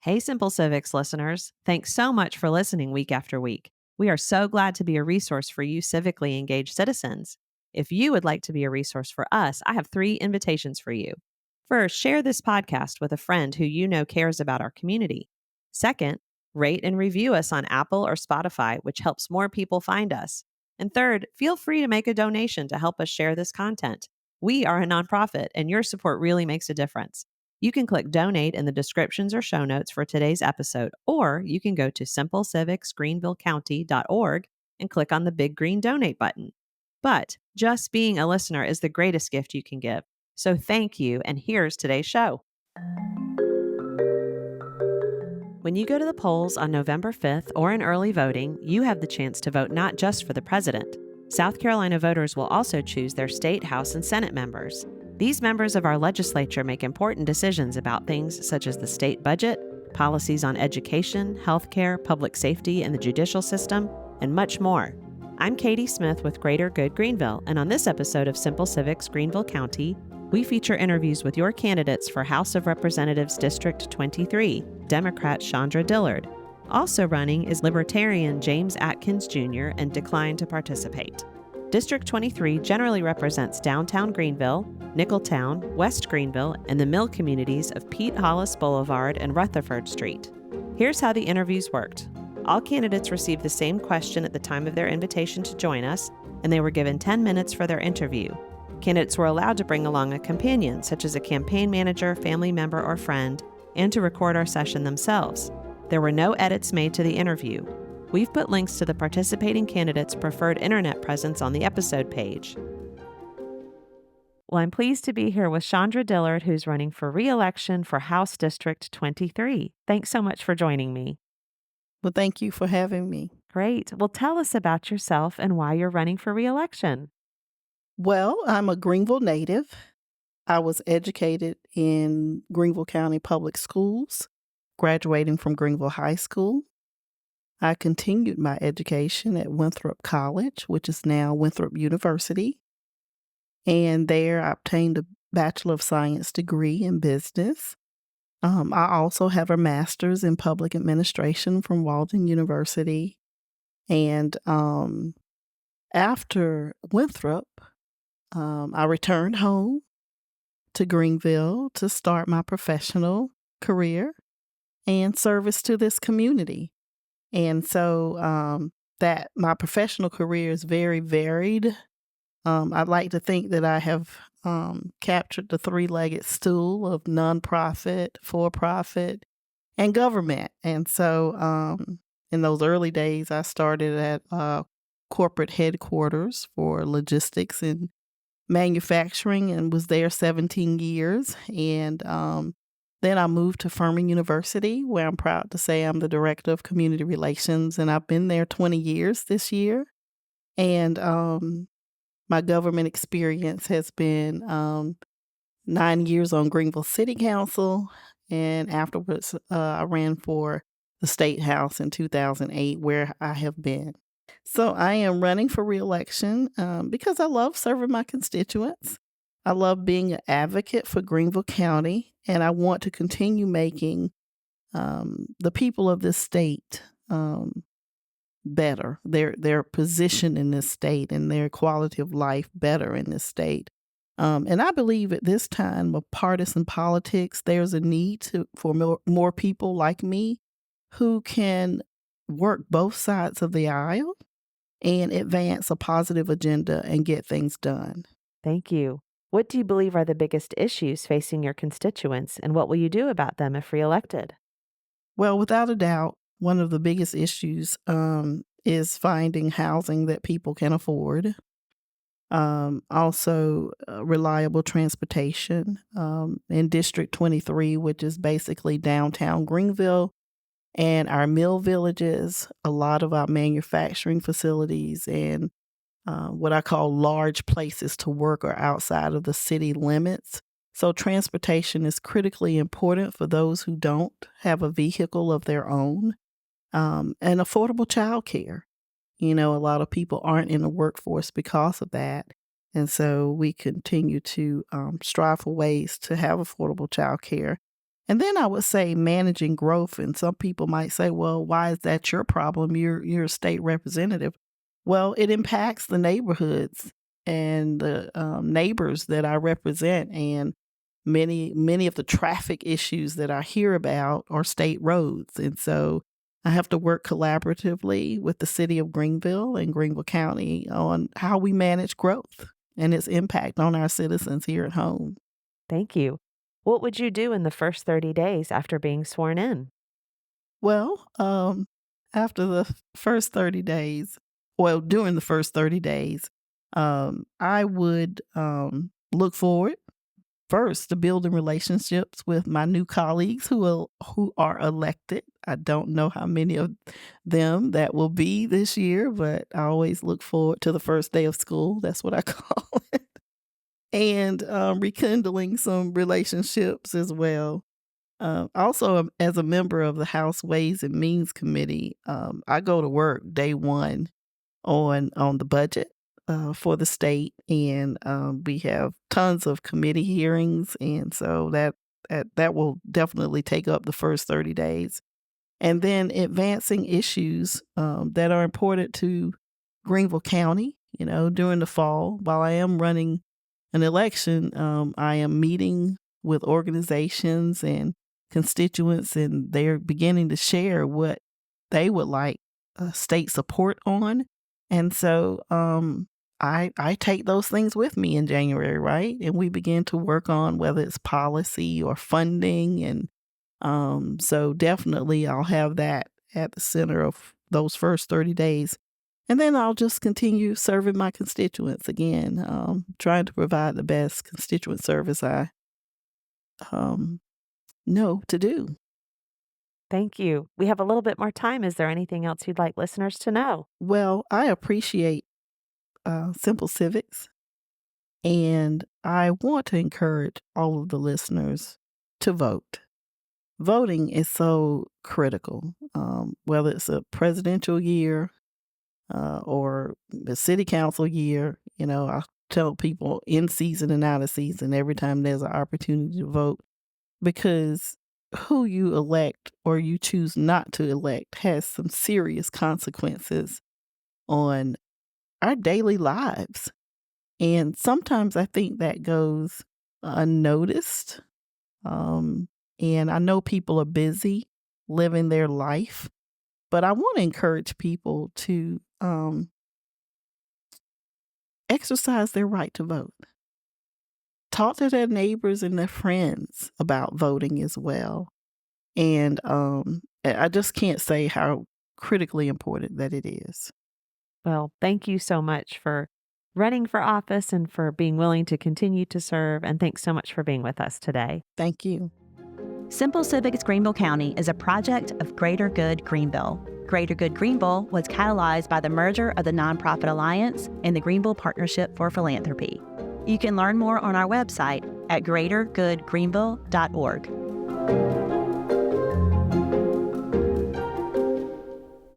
Hey, Simple Civics listeners. Thanks so much for listening week after week. We are so glad to be a resource for you civically engaged citizens. If you would like to be a resource for us, I have 3 invitations for you. First, share this podcast with a friend who you know cares about our community. Second, rate and review us on Apple or Spotify, which helps more people find us. And third, feel free to make a donation to help us share this content. We are a nonprofit, and your support really makes a difference. You can click donate in the descriptions or show notes for today's episode, or you can go to simplecivicsgreenvillecounty.org and click on the big green donate button. But just being a listener is the greatest gift you can give. So thank you, and here's today's show. When you go to the polls on November 5th or in early voting, you have the chance to vote not just for the president. South Carolina voters will also choose their state, House, and Senate members. These members of our legislature make important decisions about things such as the state budget, policies on education, healthcare, public safety, and the judicial system, and much more. I'm Katie Smith with Greater Good Greenville, and on this episode of Simple Civics Greenville County, we feature interviews with your candidates for House of Representatives District 23, Democrat Chandra Dillard. Also running is Libertarian James Atkins Jr. and declined to participate. District 23 generally represents downtown Greenville, Nicholtown, West Greenville, and the mill communities of Hollis, Boulevard, and Rutherford Street. Here's how the interviews worked. All candidates received the same question at the time of their invitation to join us, and they were given 10 minutes for their interview. Candidates were allowed to bring along a companion, such as a campaign manager, family member, or friend, and to record our session themselves. There were no edits made to the interview. We've put links to the participating candidates' preferred internet presence on the episode page. Well, I'm pleased to be here with Chandra Dillard, who's running for re-election for House District 23. Thanks so much for joining me. Well, thank you for having me. Great. Well, tell us about yourself and why you're running for re-election. Well, I'm a Greenville native. I was educated in Greenville County Public Schools, graduating from Greenville High School. I continued my education at Winthrop College, which is now Winthrop University. And there I obtained a Bachelor of Science degree in business. I also have a master's in public administration from Walden University. And after Winthrop, I returned home to Greenville to start my professional career and service to this community. And so that my professional career is very varied. I'd like to think that I have captured the 3-legged stool of nonprofit, for-profit, and government. And so in those early days, I started at corporate headquarters for logistics and manufacturing and was there 17 years. And then I moved to Furman University, where I'm proud to say I'm the director of community relations, and I've been there 20 years this year. And my government experience has been 9 years on Greenville City Council, and afterwards I ran for the State House in 2008, where I have been. So I am running for re-election because I love serving my constituents. I love being an advocate for Greenville County, and I want to continue making the people of this state better, their position in this state and their quality of life better in this state. And I believe at this time of partisan politics, there's a need for more people like me who can work both sides of the aisle and advance a positive agenda and get things done. Thank you. What do you believe are the biggest issues facing your constituents, and what will you do about them if reelected? Well, without a doubt, one of the biggest issues is finding housing that people can afford. Also, reliable transportation. In District 23, which is basically downtown Greenville, and our mill villages, a lot of our manufacturing facilities and what I call large places to work are outside of the city limits. So transportation is critically important for those who don't have a vehicle of their own, and affordable childcare. You know, a lot of people aren't in the workforce because of that. And so we continue to strive for ways to have affordable childcare. And then I would say managing growth. And some people might say, well, why is that your problem? You're a state representative. Well, it impacts the neighborhoods and the neighbors that I represent. And many of the traffic issues that I hear about are state roads. And so I have to work collaboratively with the city of Greenville and Greenville County on how we manage growth and its impact on our citizens here at home. Thank you. What would you do in the first 30 days after being sworn in? Well, after the first 30 days, during the first 30 days, I would look forward first to building relationships with my new colleagues who are elected. I don't know how many of them that will be this year, but I always look forward to the first day of school. That's what I call it. And rekindling some relationships as well. Also, as a member of the House Ways and Means Committee, I go to work day one on the budget for the state, and we have tons of committee hearings, and so that will definitely take up the first 30 days. And then advancing issues that are important to Greenville County, during the fall. While I am running an election, I am meeting with organizations and constituents, and they're beginning to share what they would like state support on. And so I take those things with me in January, right? And we begin to work on whether it's policy or funding. And so definitely I'll have that at the center of those first 30 days. And then I'll just continue serving my constituents again, trying to provide the best constituent service I know to do. Thank you. We have a little bit more time. Is there anything else you'd like listeners to know? Well, I appreciate Simple Civics, and I want to encourage all of the listeners to vote. Voting is so critical, whether it's a presidential year or the city council year. I tell people in season and out of season every time there's an opportunity to vote, because who you elect or you choose not to elect has some serious consequences on our daily lives. And sometimes I think that goes unnoticed. And I know people are busy living their life, but I want to encourage people to exercise their right to vote. Talk to their neighbors and their friends about voting as well. And I just can't say how critically important that it is. Well, thank you so much for running for office and for being willing to continue to serve. And thanks so much for being with us today. Thank you. Simple Civics Greenville County is a project of Greater Good Greenville. Greater Good Greenville was catalyzed by the merger of the Nonprofit Alliance and the Greenville Partnership for Philanthropy. You can learn more on our website at greatergoodgreenville.org.